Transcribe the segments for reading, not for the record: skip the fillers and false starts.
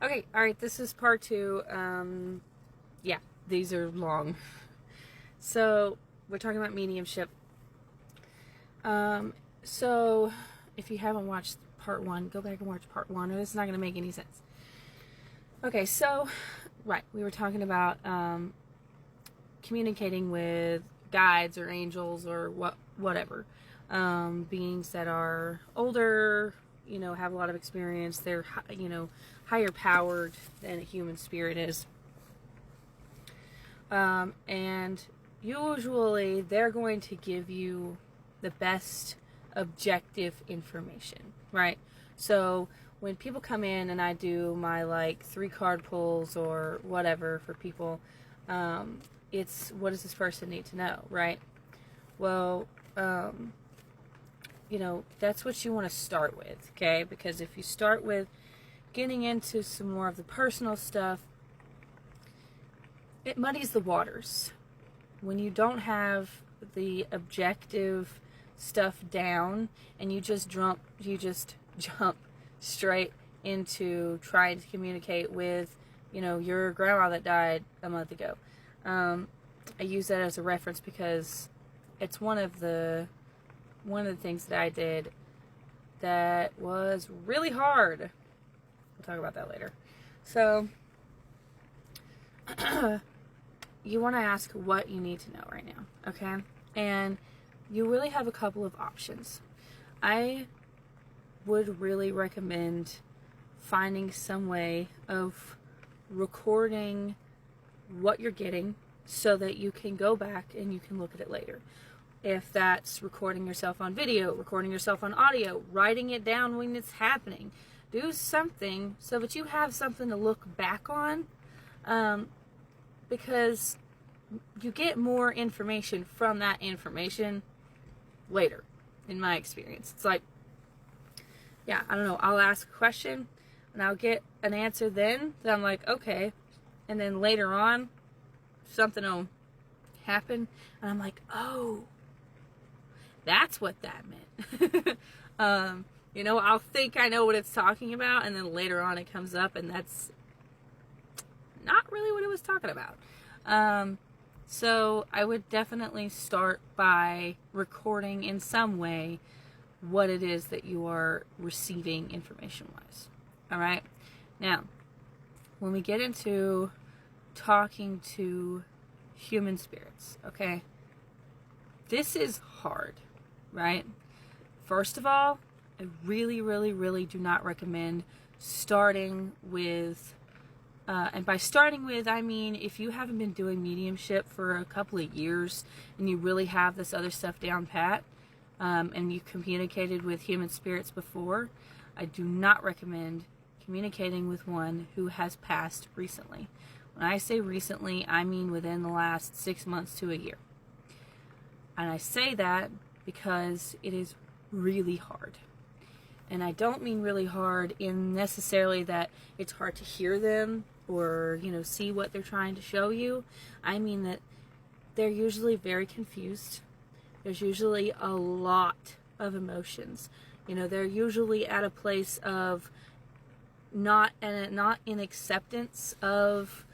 Okay, alright, this is part 2. Yeah, these are long. So, we're talking about mediumship. So, if you haven't watched part 1, go back and watch part 1, or this is not going to make any sense. Okay, so, right, we were talking about communicating with guides or angels or whatever. Beings that are older, have a lot of experience. They're, higher powered than a human spirit is. And usually they're going to give you the best objective information, right? So when people come in and I do my 3 card pulls or whatever for people, it's what does this person need to know, right? Well, that's what you want to start with, okay? Because if you start with getting into some more of the personal stuff, it muddies the waters. When you don't have the objective stuff down and you just jump straight into trying to communicate with, your grandma that died a month ago. I use that as a reference because it's one of the things that I did that was really hard. We'll talk about that later. So, you want to ask what you need to know right now, okay? And you really have a couple of options. I would really recommend finding some way of recording what you're getting so that you can go back and you can look at it later. If that's recording yourself on video, recording yourself on audio, writing it down when it's happening. Do something so that you have something to look back on, because you get more information from that information later, in my experience. It's like, yeah, I don't know, I'll ask a question and I'll get an answer then that I'm like, okay, and then later on something will happen and I'm like, oh, that's what that meant. I'll think I know what it's talking about, and then later on it comes up, and that's not really what it was talking about. So I would definitely start by recording in some way what it is that you are receiving information-wise. All right? Now, when we get into talking to human spirits, okay, this is hard, right? First of all, I really, really, really do not recommend starting with, and by starting with, I mean if you haven't been doing mediumship for a couple of years and you really have this other stuff down pat, and you communicated with human spirits before, I do not recommend communicating with one who has passed recently. When I say recently, I mean within the last 6 months to a year. And I say that because it is really hard. And I don't mean really hard in necessarily that it's hard to hear them or, see what they're trying to show you. I mean that they're usually very confused. There's usually a lot of emotions. They're usually at a place of not in acceptance of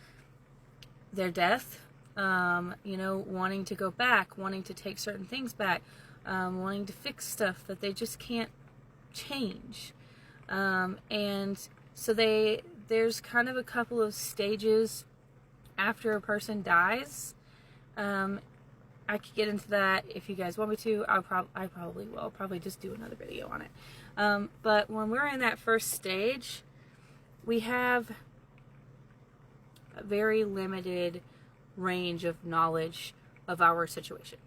their death, wanting to go back, wanting to take certain things back, wanting to fix stuff that they just can't change. And so there's kind of a couple of stages after a person dies. I could get into that if you guys want me to. I probably will. I'll probably just do another video on it. But when we're in that first stage, we have a very limited range of knowledge of our situation.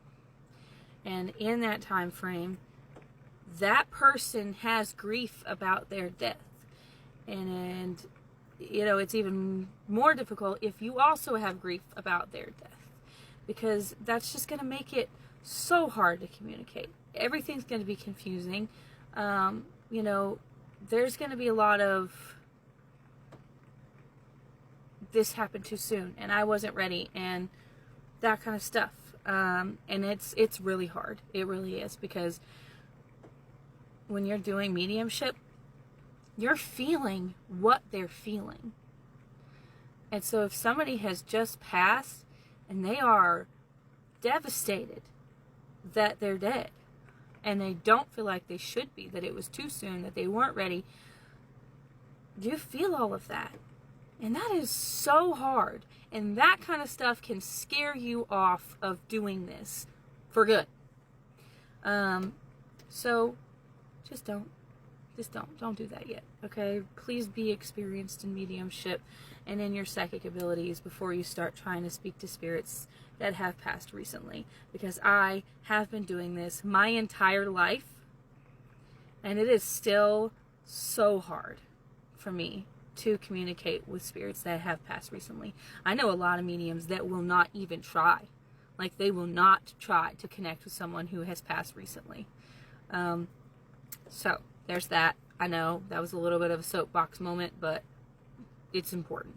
And in that time frame, that person has grief about their death. And it's even more difficult if you also have grief about their death. Because that's just going to make it so hard to communicate. Everything's going to be confusing. There's going to be a lot of, this happened too soon, and I wasn't ready, and that kind of stuff. And it's really hard. It really is, because when you're doing mediumship, you're feeling what they're feeling. And so if somebody has just passed and they are devastated that they're dead, and they don't feel like they should be, that it was too soon, that they weren't ready, you feel all of that. And that is so hard. And that kind of stuff can scare you off of doing this for good. So just don't do that yet. Okay? Please be experienced in mediumship and in your psychic abilities before you start trying to speak to spirits that have passed recently. Because I have been doing this my entire life, and it is still so hard for me to communicate with spirits that have passed recently. I know a lot of mediums that will not even try. Like, they will not try to connect with someone who has passed recently. So, there's that. I know that was a little bit of a soapbox moment, but it's important.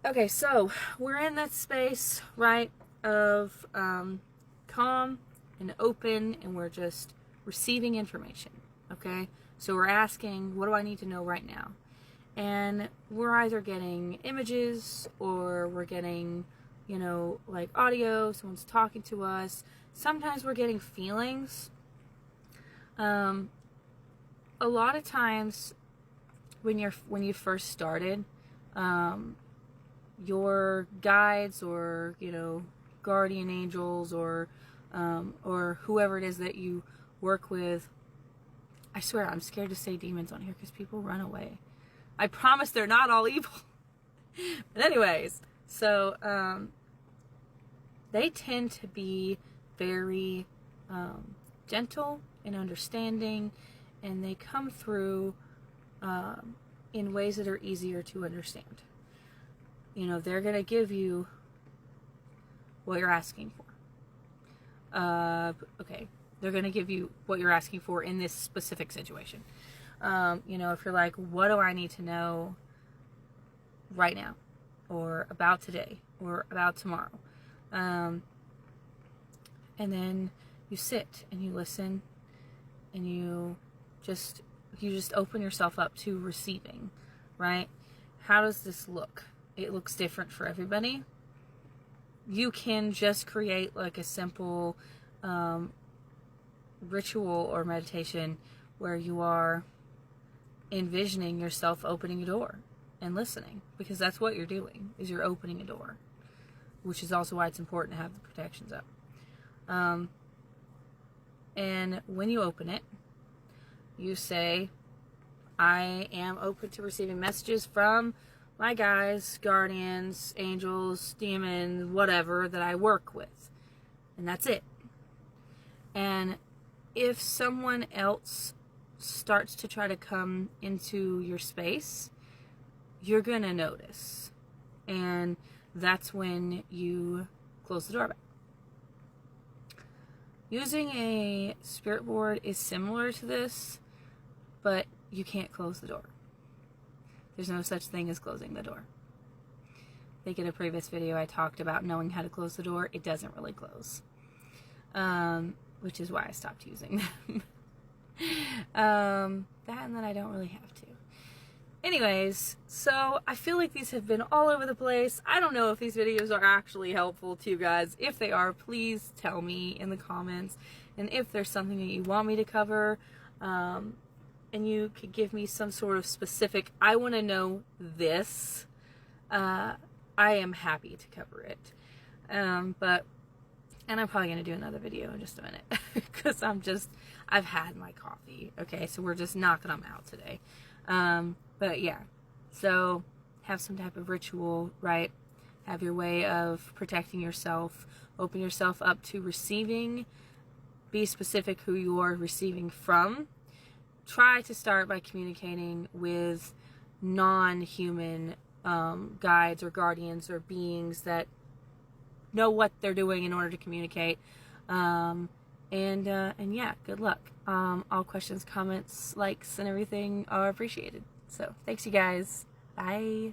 Okay, so we're in that space, right, of calm and open, and we're just receiving information, okay? So we're asking, what do I need to know right now? And we're either getting images, or we're getting, you know, like audio, someone's talking to us. Sometimes we're getting feelings. A lot of times when you first started, your guides, or, you know, guardian angels, or whoever it is that you work with, I swear I'm scared to say demons on here because people run away. I promise they're not all evil. But anyways, so they tend to be very gentle and understanding, and they come through in ways that are easier to understand. You know, they're going to give you what you're asking for. Okay, they're going to give you what you're asking for in this specific situation. You know, if you're like, what do I need to know right now, or about today, or about tomorrow? And then you sit and you listen, and you just open yourself up to receiving, right? How does this look? It looks different for everybody. You can just create like a simple ritual or meditation where you are envisioning yourself opening a door and listening, because that's what you're doing, is you're opening a door, which is also why it's important to have the protections up. And when you open it, you say, I am open to receiving messages from my guides, guardians, angels, demons, whatever that I work with. And that's it. And if someone else starts to try to come into your space, you're going to notice. And that's when you close the door back. Using a spirit board is similar to this, but you can't close the door. There's no such thing as closing the door. I think in a previous video I talked about knowing how to close the door. It doesn't really close. Which is why I stopped using them. That, and then I don't really have to. Anyways, so I feel like these have been all over the place. I don't know if these videos are actually helpful to you guys. If they are, please tell me in the comments. And if there's something that you want me to cover, and you could give me some sort of specific, I want to know this, I am happy to cover it. And I'm probably going to do another video in just a minute, because I've had my coffee. Okay, so we're just knocking them out today. But yeah, so have some type of ritual, right? Have your way of protecting yourself. Open yourself up to receiving. Be specific who you are receiving from. Try to start by communicating with non-human guides or guardians or beings that know what they're doing in order to communicate. And yeah, good luck. All questions, comments, likes, and everything are appreciated. So, thanks you guys. Bye.